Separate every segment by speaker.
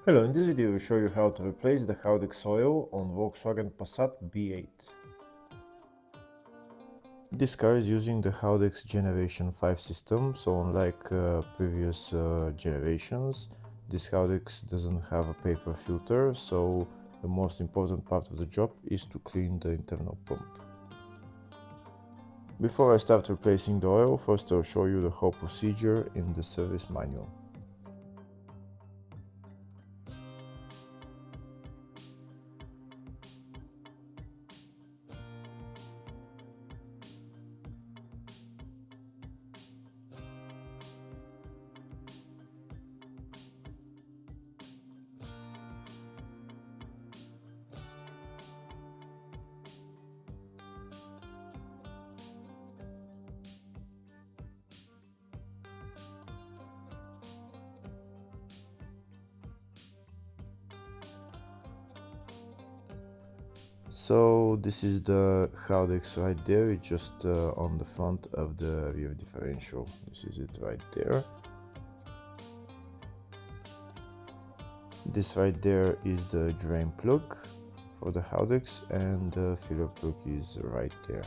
Speaker 1: Hello, in this video we show you how to replace the Haldex oil on Volkswagen Passat B8. This car is using the Haldex Gen5 system, so unlike previous generations, this Haldex doesn't have a paper filter, so the most important part of the job is to clean the internal pump. Before I start replacing the oil, first I'll show you the whole procedure in the service manual. So this is the Haldex right there, it's just on the front of the rear differential. This is it right there. This right there is the drain plug for the Haldex, and the filler plug is right there.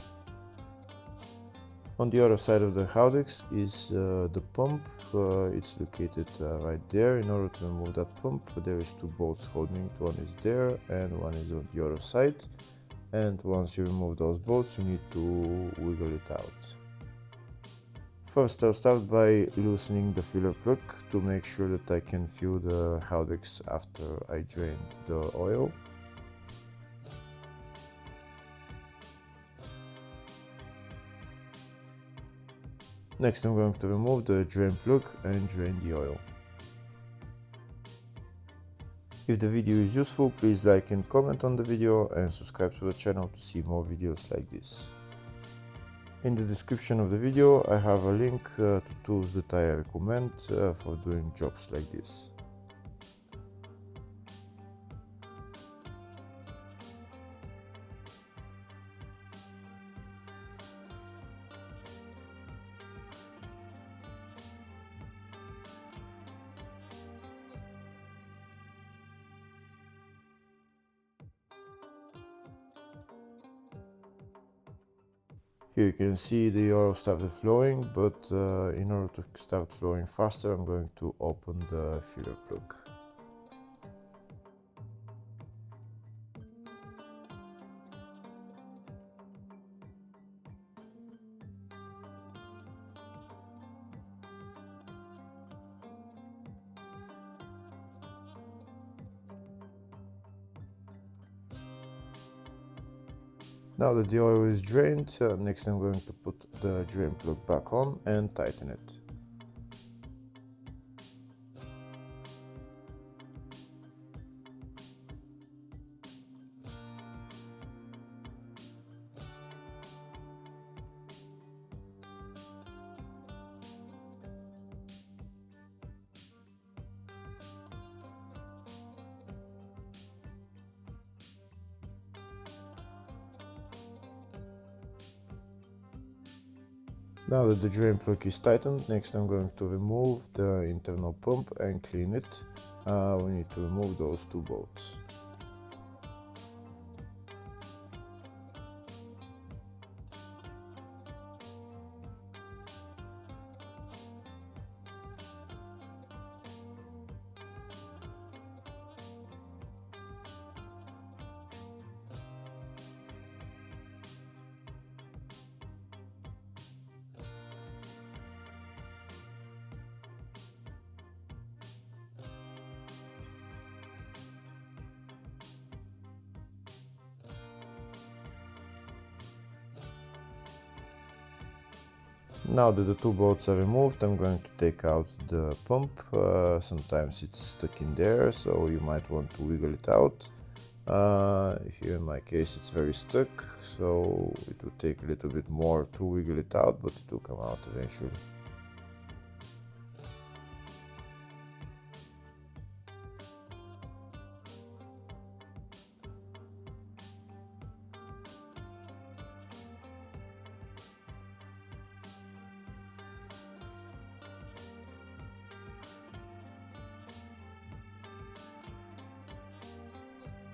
Speaker 1: On the other side of the Haldex is the pump. It's located right there. In order to remove that pump, there is two bolts holding it. One is there and one is on the other side. And once you remove those bolts, you need to wiggle it out. First, I'll start by loosening the filler plug to make sure that I can fill the Haldex after I drained the oil. Next, I'm going to remove the drain plug and drain the oil. If the video is useful, please like and comment on the video and subscribe to the channel to see more videos like this. In the description of the video I have a link to tools that I recommend for doing jobs like this. Here you can see the oil started flowing, but in order to start flowing faster, I'm going to open the filler plug. Now that the oil is drained, next I'm going to put the drain plug back on and tighten it. Now that the drain plug is tightened, next I'm going to remove the internal pump and clean it. We need to remove those two bolts. Now that the two bolts are removed, I'm going to take out the pump. Sometimes it's stuck in there, so you might want to wiggle it out. Here in my case it's very stuck, so it will take a little bit more to wiggle it out, but it will come out eventually.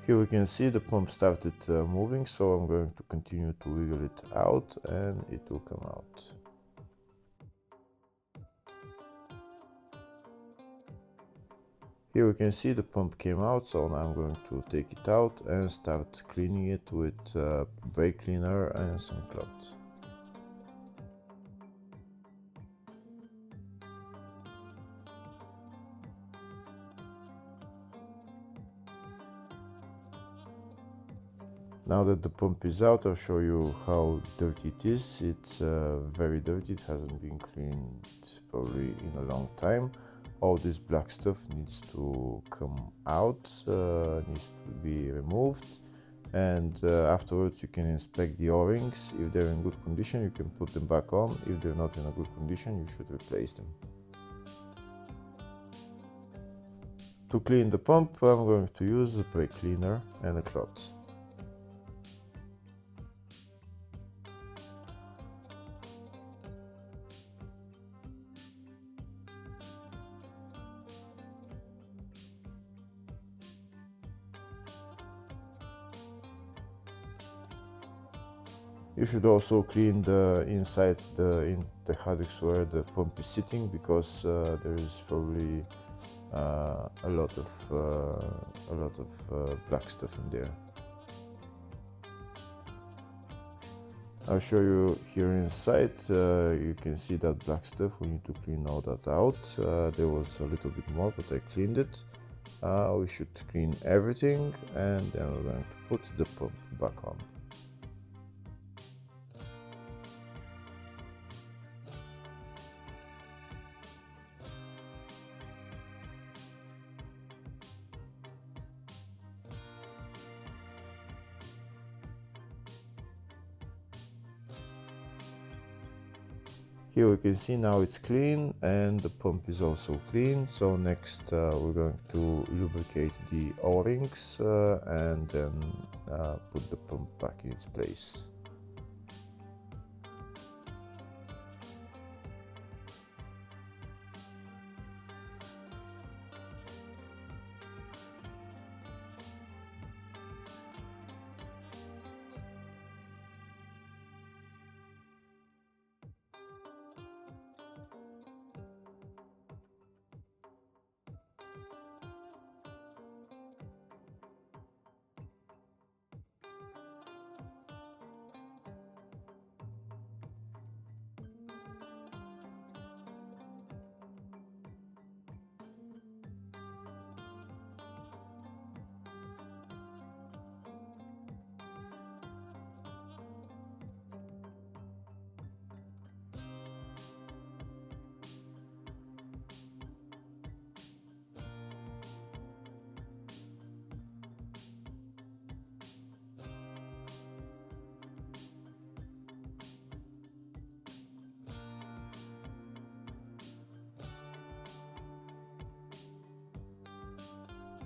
Speaker 1: Here we can see the pump started moving, so I'm going to continue to wiggle it out and it will come out. Here we can see the pump came out, so now I'm going to take it out and start cleaning it with brake cleaner and some cloth. Now that the pump is out, I'll show you how dirty it is. It's very dirty, it hasn't been cleaned probably in a long time. All this black stuff needs to come out, needs to be removed, and afterwards you can inspect the O-rings. If they're in good condition, you can put them back on. If they're not in a good condition, you should replace them. To clean the pump, I'm going to use a brake cleaner and a cloth. You should also clean the inside, the Haldex where the pump is sitting, because there is probably a lot of black stuff in there. I'll show you here inside. You can see that black stuff. We need to clean all that out. There was a little bit more, but I cleaned it. We should clean everything, and then we're going to put the pump back on. Here we can see now it's clean and the pump is also clean. So next we're going to lubricate the O-rings and then put the pump back in its place.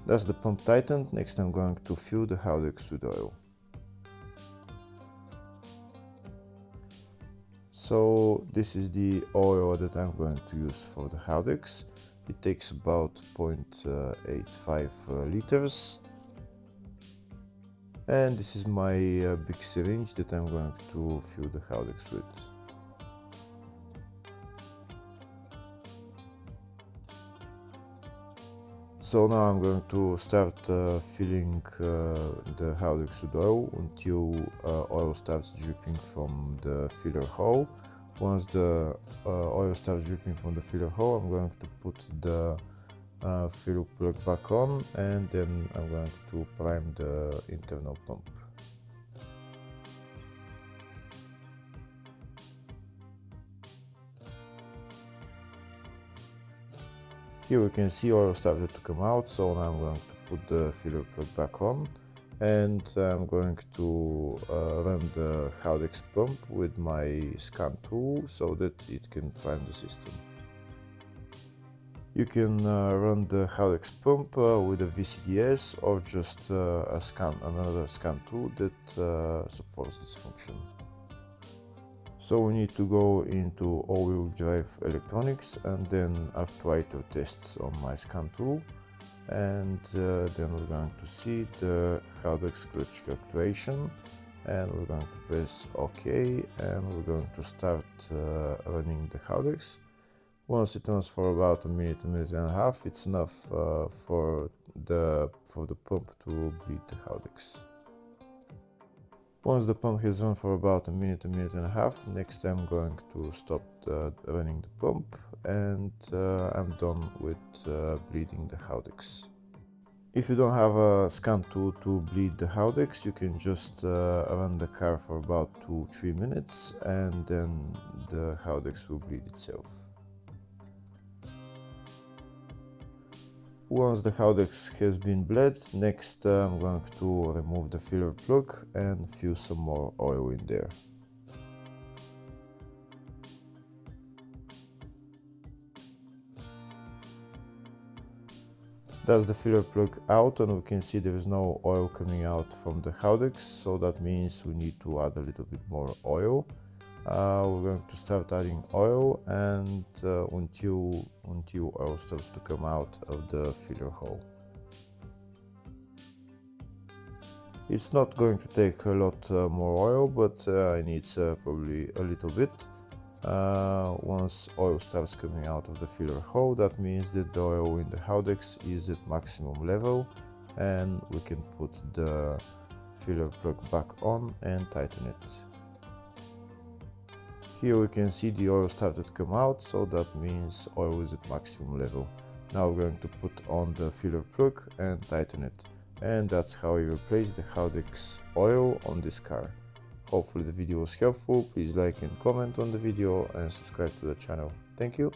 Speaker 1: That's the pump tightened. Next I'm going to fill the Haldex with oil. So this is the oil that I'm going to use for the Haldex. It takes about 0.85 liters. And this is my big syringe that I'm going to fill the Haldex with. So now I'm going to start filling the Haldex with oil until oil starts dripping from the filler hole. Once the oil starts dripping from the filler hole, I'm going to put the filler plug back on, and then I'm going to prime the internal pump. Here we can see oil started to come out, so now I'm going to put the filler plug back on, and I'm going to run the Haldex pump with my scan tool so that it can prime the system. You can run the Haldex pump with a VCDS or just another scan tool that supports this function. So we need to go into all-wheel drive electronics and then actuator tests on my scan tool. and then we're going to see the Haldex clutch actuation, and we're going to press OK, and we're going to start running the Haldex. Once it runs for about a minute and a half, it's enough for the pump to bleed the Haldex. Once the pump has run for about a minute and a half, next I'm going to stop running the pump, and I'm done with bleeding the Haldex. If you don't have a scan tool to bleed the Haldex, you can just run the car for about 2-3 minutes, and then the Haldex will bleed itself. Once the Haldex has been bled, next I'm going to remove the filler plug and fill some more oil in there. That's the filler plug out, and we can see there is no oil coming out from the Haldex, so that means we need to add a little bit more oil. We're going to start adding oil and until oil starts to come out of the filler hole. It's not going to take a lot more oil, but it needs probably a little bit. Once oil starts coming out of the filler hole, that means that the oil in the Haldex is at maximum level, and we can put the filler plug back on and tighten it. Here we can see the oil started to come out, so that means oil is at maximum level. Now we're going to put on the filler plug and tighten it. And that's how you replace the Haldex oil on this car. Hopefully the video was helpful. Please like and comment on the video and subscribe to the channel. Thank you.